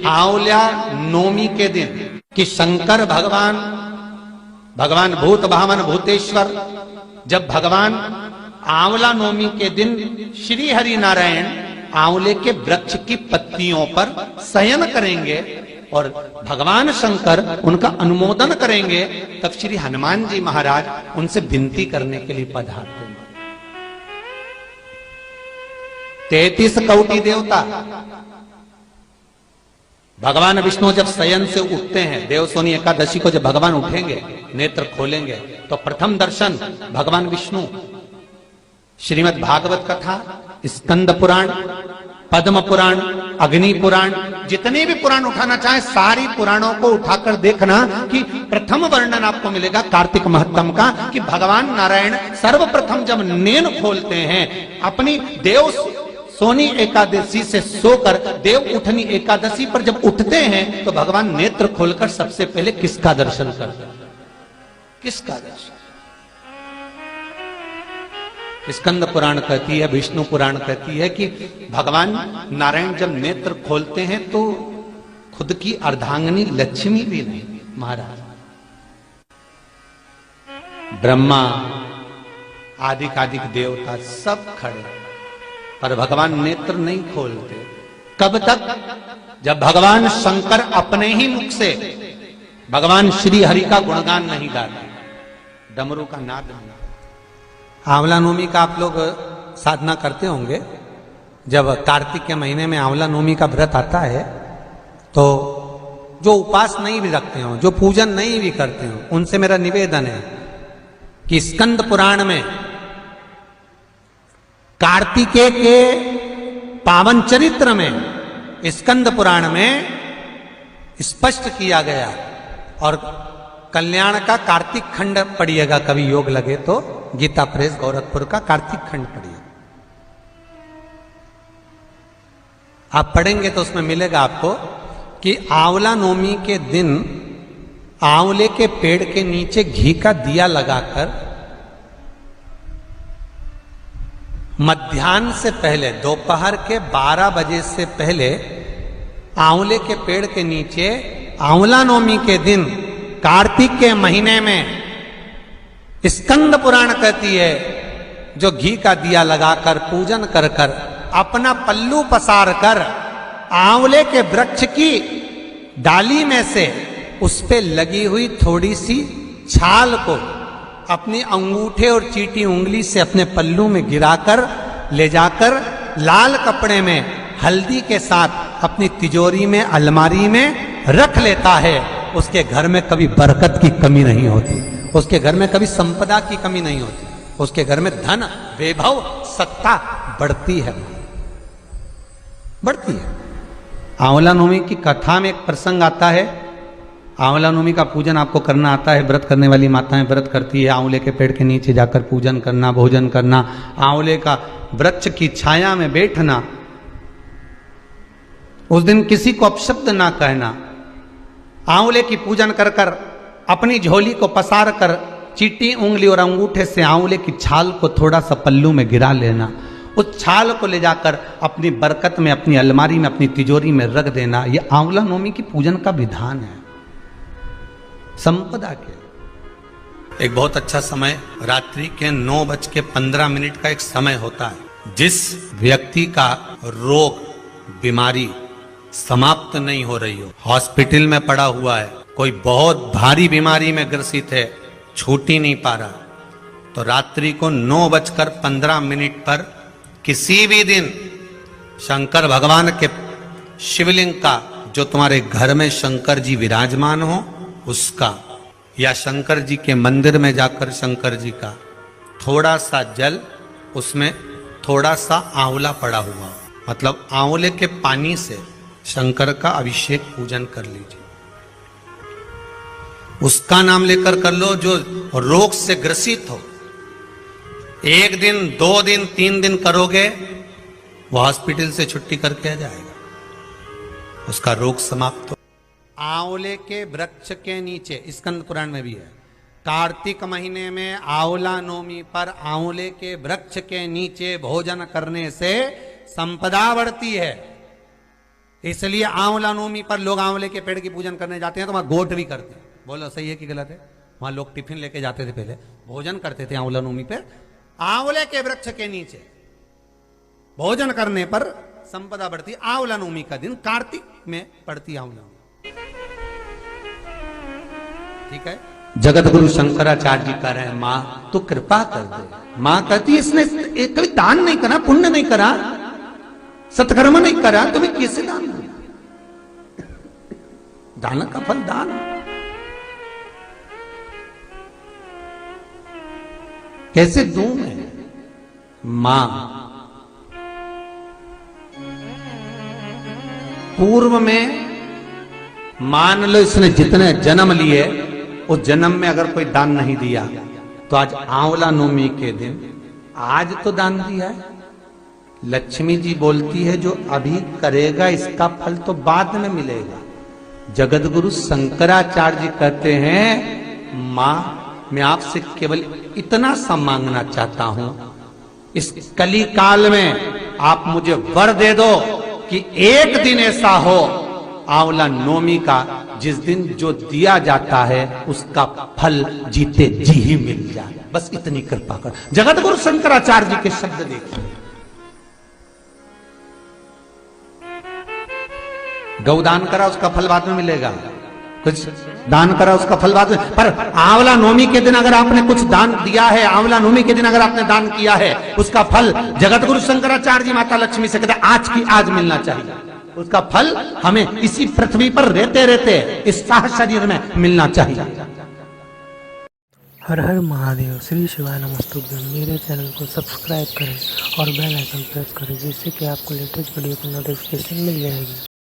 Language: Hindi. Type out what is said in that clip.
आंवला नवमी के दिन कि शंकर भगवान भूत भावन भूतेश्वर जब भगवान आंवला नवमी के दिन श्री हरि नारायण आंवले के वृक्ष की पत्तियों पर शयन करेंगे और भगवान शंकर उनका अनुमोदन करेंगे, तब श्री हनुमान जी महाराज उनसे विनती करने के लिए पधारते हैं। 33 कोटि देवता भगवान विष्णु जब शयन से उठते हैं, देवसोनी एकादशी को जब भगवान उठेंगे, नेत्र खोलेंगे, तो प्रथम दर्शन भगवान विष्णु श्रीमद् भागवत कथा, स्कंद पुराण, पद्म पुराण, अग्नि पुराण, जितने भी पुराण उठाना चाहे सारी पुराणों को उठाकर देखना कि प्रथम वर्णन आपको मिलेगा कार्तिक महत्तम का कि भगवान नारायण सर्वप्रथम जब नेन खोलते हैं अपनी देव सोनी एकादशी से सोकर देव उठनी एकादशी पर जब उठते हैं तो भगवान नेत्र खोलकर सबसे पहले किसका दर्शन करते हैं? किसका दर्शन? स्कंद पुराण कहती है, विष्णु पुराण कहती है कि भगवान नारायण जब नेत्र खोलते हैं तो खुद की अर्धांगिनी लक्ष्मी भी नहीं, महाराज ब्रह्मा आदिक देवता सब खड़े, पर भगवान नेत्र नहीं खोलते। कब तक? जब भगवान शंकर अपने ही मुख से भगवान श्री हरि का गुणगान नहीं गाते, डमरू का नाद नहीं। आंवला नवमी का आप लोग साधना करते होंगे। जब कार्तिक के महीने में आंवला नवमी का व्रत आता है तो जो उपास नहीं भी रखते हो, जो पूजन नहीं भी करते हो, उनसे मेरा निवेदन है कि स्कंद पुराण में कार्तिकेय के पावन चरित्र में स्कंद पुराण में स्पष्ट किया गया, और कल्याण का कार्तिक खंड पढ़िएगा कभी योग लगे तो, गीता प्रेस गोरखपुर का कार्तिक खंड पढ़िए। आप पढ़ेंगे तो उसमें मिलेगा आपको कि आंवला नवमी के दिन आंवले के पेड़ के नीचे घी का दिया लगाकर मध्याह्न से पहले, दोपहर के 12 बजे से पहले आंवले के पेड़ के नीचे आंवला नवमी के दिन कार्तिक के महीने में स्कंद पुराण कहती है जो घी का दिया लगाकर पूजन कर कर अपना पल्लू पसार कर आंवले के वृक्ष की डाली में से उस पे लगी हुई थोड़ी सी छाल को अपनी अंगूठे और चीटी उंगली से अपने पल्लू में गिराकर ले जाकर लाल कपड़े में हल्दी के साथ अपनी तिजोरी में, अलमारी में रख लेता है। उसके घर में कभी बरकत की कमी नहीं होती, उसके घर में कभी संपदा की कमी नहीं होती, उसके घर में धन, वैभव, सत्ता बढ़ती है, बढ़ती है। आंवला नवमी की कथा में एक प्रसंग आता है। आंवला नवमी का पूजन आपको करना आता है, व्रत करने वाली माताएं व्रत करती है, आंवले के पेड़ के नीचे जाकर पूजन करना, भोजन करना, आंवले का वृक्ष की छाया में बैठना, उस दिन किसी को अपशब्द ना कहना, आंवले की पूजन कर कर अपनी झोली को पसार कर चीटी उंगली और अंगूठे से आंवले की छाल को थोड़ा सा पल्लू में गिरा लेना, उस छाल को ले जाकर अपनी बरकत में, अपनी अलमारी में, अपनी तिजोरी में रख देना। यह आंवला नवमी की पूजन का विधान है, संपदा के। एक बहुत अच्छा समय रात्रि के 9:15 का एक समय होता है। जिस व्यक्ति का रोग, बीमारी समाप्त नहीं हो रही हो, हॉस्पिटल में पड़ा हुआ है, कोई बहुत भारी बीमारी में ग्रसित है, छूट ही नहीं पा रहा, तो रात्रि को 9:15 पर किसी भी दिन शंकर भगवान के शिवलिंग का, जो तुम्हारे घर में शंकर जी विराजमान हो उसका, या शंकर जी के मंदिर में जाकर शंकर जी का थोड़ा सा जल, उसमें थोड़ा सा आंवला पड़ा हुआ, मतलब आंवले के पानी से शंकर का अभिषेक पूजन कर लीजिए। उसका नाम लेकर कर लो जो रोग से ग्रसित हो। 1 दिन, 2 दिन, 3 दिन करोगे, वो हॉस्पिटल से छुट्टी करके आ जाएगा, उसका रोग समाप्त हो। आंवले के वृक्ष के नीचे, स्कंद पुराण में भी है, कार्तिक महीने में आंवला नवमी पर आंवले के वृक्ष के नीचे भोजन करने से संपदा बढ़ती है। इसलिए आंवला नवमी पर लोग आंवले के पेड़ की पूजन करने जाते हैं तो वहां गोट भी करते हैं। बोलो सही है कि गलत है? वहां लोग टिफिन लेके जाते थे, पहले भोजन करते थे आंवला नवमी पर, आंवले के वृक्ष के नीचे भोजन करने पर संपदा बढ़ती। आंवला नवमी का दिन कार्तिक में पड़ती आंवला नवमी, ठीक है। जगत गुरु शंकराचार्य जी कह रहे हैं, मां तो कृपा कर दे। मां कहती है इसने कभी दान नहीं करा, पुण्य नहीं करा, सत्कर्म नहीं करा, तुम्हें कैसे दान दूं? दान का फल दान। कैसे दूं मैं? मां पूर्व में मान लो इसने जितने जन्म लिए उस जन्म में अगर कोई दान नहीं दिया तो आज आंवला नवमी के दिन आज तो दान दिया है। लक्ष्मी जी बोलती है जो अभी करेगा इसका फल तो बाद में मिलेगा। जगत गुरु शंकराचार्य जी कहते हैं, मां मैं आपसे केवल इतना सा मांगना चाहता हूं, इस कली काल में आप मुझे वर दे दो कि एक दिन ऐसा हो आंवला नवमी का जिस दिन जो दिया जाता है उसका फल जीते जी ही मिल जाए। बस इतनी कृपा कर। जगत गुरु शंकराचार्य जी के शब्द देखिए। गौदान करा उसका फल बाद में मिलेगा, कुछ दान करा उसका फल बाद में, पर आंवला नवमी के दिन अगर आपने कुछ दान दिया है, आंवला नवमी के दिन अगर आपने दान किया है, उसका फल जगत गुरु शंकराचार्य जी माता लक्ष्मी से कहते आज की आज मिलना चाहिए। उसका फल हमें इसी पृथ्वी पर रहते रहते इस साह शरीर में मिलना चाहिए। हर हर महादेव। श्री शिवाय नमस्तुभ्यं। मेरे चैनल को सब्सक्राइब करें और बेल आइकन प्रेस करें जिससे कि आपको लेटेस्ट वीडियो की नोटिफिकेशन मिल जाएगी।